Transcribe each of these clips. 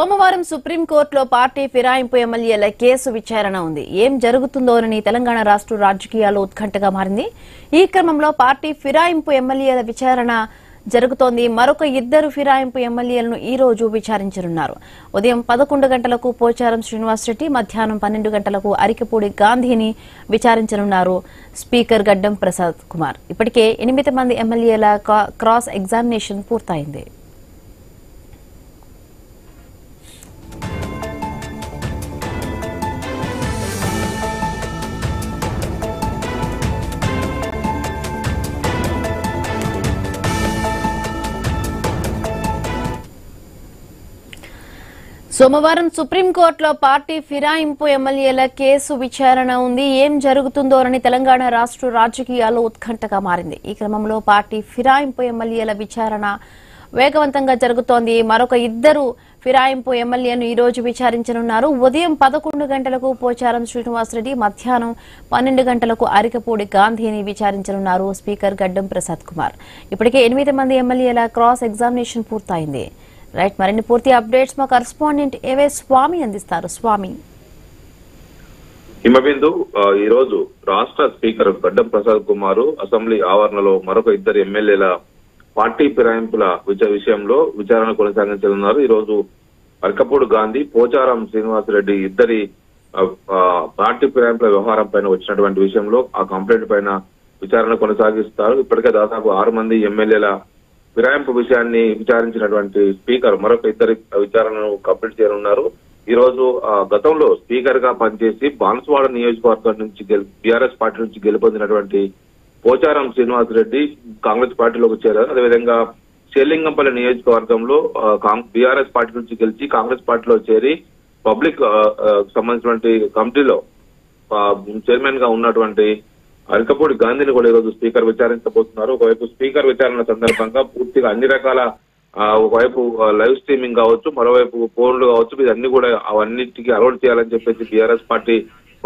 సోమవారం సుప్రీంకోర్టులో పార్టీ ఫిరాయింపు ఎమ్మెల్యేల కేసు విచారణ ఉంది. ఏం జరుగుతుందోనని తెలంగాణ రాష్ట్ర రాజకీయాల్లో ఉత్కంఠగా మారింది. ఈ క్రమంలో పార్టీ ఫిరాయింపు ఎమ్మెల్యేల విచారణ జరుగుతోంది. మరొక ఇద్దరు ఫిరాయింపు ఎమ్మెల్యేలను ఈ రోజు విచారించనున్నారు. ఉదయం 11 గంటలకు పోచారం శ్రీనివాసరెడ్డి, మధ్యాహ్నం 12 గంటలకు అరికపూడి గాంధీని విచారించనున్నారు స్పీకర్ గడ్డం ప్రసాద్ కుమార్. ఇప్పటికే 8 మంది ఎమ్మెల్యేల క్రాస్ ఎగ్జామినేషన్ పూర్తయింది. సోమవారం సుప్రీంకోర్టులో పార్టీ ఫిరాయింపు ఎమ్మెల్యేల కేసు విచారణ ఉంది. ఏం జరుగుతుందోనని తెలంగాణ రాష్ట్ర రాజకీయాల్లో ఉత్కంఠగా మారింది. ఈ క్రమంలో పార్టీ ఫిరాయింపు ఎమ్మెల్యేల విచారణ వేగవంతంగా జరుగుతోంది. మరొక ఇద్దరు ఫిరాయింపు ఎమ్మెల్యేలను ఈ రోజు విచారించనున్నారు. ఉదయం 11 గంటలకు పోచారం శ్రీనివాసరెడ్డి, మధ్యాహ్నం 12 గంటలకు అరికపూడి గాంధీని విచారించనున్నారు స్పీకర్ గడ్డం ప్రసాద్ కుమార్. ఇప్పటికే 8 మంది ఎమ్మెల్యేల క్రాస్ ఎగ్జామినేషన్ పూర్తయింది. రైట్, మరిన్ని పూర్తి అప్డేట్స్ మా కరెస్పాండెంట్ ఏవే స్వామి అందిస్తారు. స్వామి, హిమబిందు, ఈ రోజు రాష్ట్ర స్పీకర్ గడ్డం ప్రసాద్ కుమార్ అసెంబ్లీ ఆవరణలో మరొక ఇద్దరు ఎమ్మెల్యేల పార్టీ ఫిరాయింపుల విషయంలో విచారణ కొనసాగించనున్నారు. ఈ రోజు అరకపూడి గాంధీ, పోచారం శ్రీనివాసరెడ్డి ఇద్దరి పార్టీ ఫిరాయింపుల వ్యవహారం పైన వచ్చినటువంటి విషయంలో ఆ కంప్లైంట్ పైన విచారణ కొనసాగిస్తారు. ఇప్పటికే దాదాపు 6 మంది ఎమ్మెల్యేల ఫిరాయింపు విషయాన్ని విచారించినటువంటి స్పీకర్ మరొక ఇద్దరి విచారణను కంప్లీట్ చేయనున్నారు. ఈ రోజు గతంలో స్పీకర్ గా పనిచేసి బాన్సువాడ నియోజకవర్గం నుంచి బీఆర్ఎస్ పార్టీ నుంచి గెలుపొందినటువంటి పోచారం శ్రీనివాసరెడ్డి కాంగ్రెస్ పార్టీలోకి చేరారు. అదేవిధంగా షేర్లింగంపల్లి నియోజకవర్గంలో బీఆర్ఎస్ పార్టీ నుంచి గెలిచి కాంగ్రెస్ పార్టీలో చేరి పబ్లిక్ సంబంధించినటువంటి కమిటీలో చైర్మన్ గా ఉన్నటువంటి అరికపూడి గాంధీని కూడా ఈరోజు స్పీకర్ విచారించబోతున్నారు. ఒకవైపు స్పీకర్ విచారణ సందర్భంగా పూర్తిగా అన్ని రకాల ఒకవైపు లైవ్ స్ట్రీమింగ్ కావచ్చు, మరోవైపు ఫోన్లు కావచ్చు, ఇవన్నీ కూడా అవన్నిటికీ అలౌట్ చేయాలని చెప్పేసి బీఆర్ఎస్ పార్టీ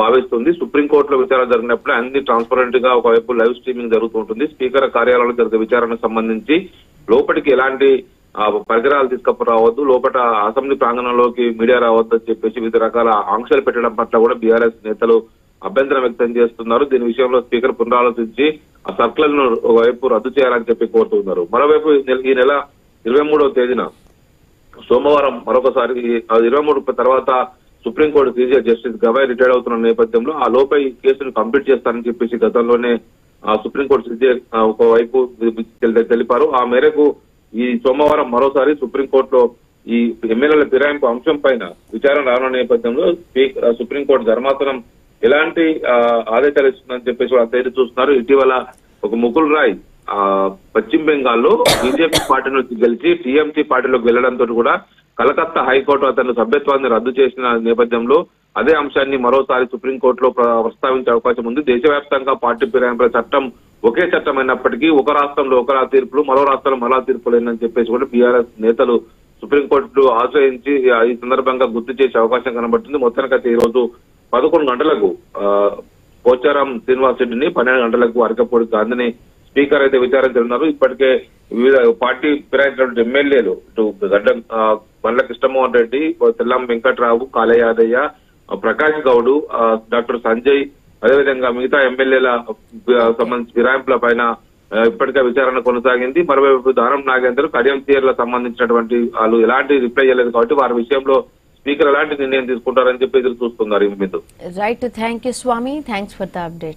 భావిస్తుంది. సుప్రీంకోర్టులో విచారణ జరిగినప్పుడు అన్ని ట్రాన్స్పరెంట్ గా ఒకవైపు లైవ్ స్ట్రీమింగ్ జరుగుతుంటుంది. స్పీకర్ కార్యాలయంలో జరిగే విచారణకు సంబంధించి లోపలికి ఎలాంటి పరికరాలు తీసుకురావద్దు, లోపల అసెంబ్లీ ప్రాంగణంలోకి మీడియా రావద్దు అని చెప్పేసి వివిధ రకాల ఆంక్షలు పెట్టడం పట్ల కూడా బీఆర్ఎస్ నేతలు అభ్యంతరం వ్యక్తం చేస్తున్నారు. దీని విషయంలో స్పీకర్ పునరాలోచించి ఆ సర్కులను ఒకవైపు రద్దు చేయాలని చెప్పి కోరుతున్నారు. మరోవైపు ఈ నెల 23వ తేదీన సోమవారం మరొకసారి 23 తర్వాత supreme court senior justice Gavai retired అవుతున్న నేపథ్యంలో ఆ లోపై కేసును కంప్లీట్ చేస్తారని చెప్పేసి గతంలోనే సుప్రీంకోర్టు సీనియర్ ఒకవైపు తెలిపారు. ఆ మేరకు ఈ సోమవారం మరోసారి సుప్రీంకోర్టులో ఈ ఎమ్మెల్యేల ఫిరాయింపు అంశం పైన విచారణ రానున్న నేపథ్యంలో సుప్రీంకోర్టు ధర్మాసనం ఎలాంటి ఆదేశాలు ఇస్తుందని చెప్పేసి వాళ్ళు తేదీ చూస్తున్నారు. ఇటీవల ఒక ముకుల్ రాయ్ పశ్చిమ బెంగాల్లో బీజేపీ పార్టీ నుంచి గెలిచి టీఎంసీ పార్టీలోకి వెళ్లడంతో కూడా కలకత్తా హైకోర్టు అతని సభ్యత్వాన్ని రద్దు చేసిన నేపథ్యంలో అదే అంశాన్ని మరోసారి సుప్రీంకోర్టులో ప్రస్తావించే అవకాశం ఉంది. దేశవ్యాప్తంగా పార్టీ ఫిరాయింపుల చట్టం ఒకే చట్టం అయినప్పటికీ ఒక రాష్ట్రంలో ఒకలా తీర్పులు, మరో రాష్ట్రంలో మరో తీర్పులేనని చెప్పేసి కూడా బీఆర్ఎస్ నేతలు సుప్రీంకోర్టు ఆశ్రయించి ఈ సందర్భంగా గుర్తు చేసే అవకాశం కనబడుతుంది. మొత్తానికైతే ఈ రోజు 11 గంటలకు పోచారం శ్రీనివాసరెడ్డిని, 12 గంటలకు అరకపూడి గాంధీని స్పీకర్ అయితే విచారించనున్నారు. ఇప్పటికే వివిధ పార్టీ ఫిరాయించినటువంటి ఎమ్మెల్యేలు ఇటు గడ్డం బండ్ల కృష్ణమోహన్ రెడ్డి, తెల్లం వెంకట్రావు, కాళ యాదయ్య, ప్రకాష్ గౌడ్, డాక్టర్ సంజయ్, అదేవిధంగా మిగతా ఎమ్మెల్యేల సంబంధించి ఫిరాయింపుల పైన ఇప్పటికే విచారణ కొనసాగింది. మరోవైపు దానం నాగేందర్, కడియం సీఆర్ల సంబంధించినటువంటి వాళ్ళు ఎలాంటి రిప్లై చేయలేదు కాబట్టి వారి విషయంలో స్పీకర్ ఎలాంటి నిర్ణయం తీసుకుంటారని చెప్పి ఎదురు చూస్తున్నారు. Right, thank you Swami, thanks for the update.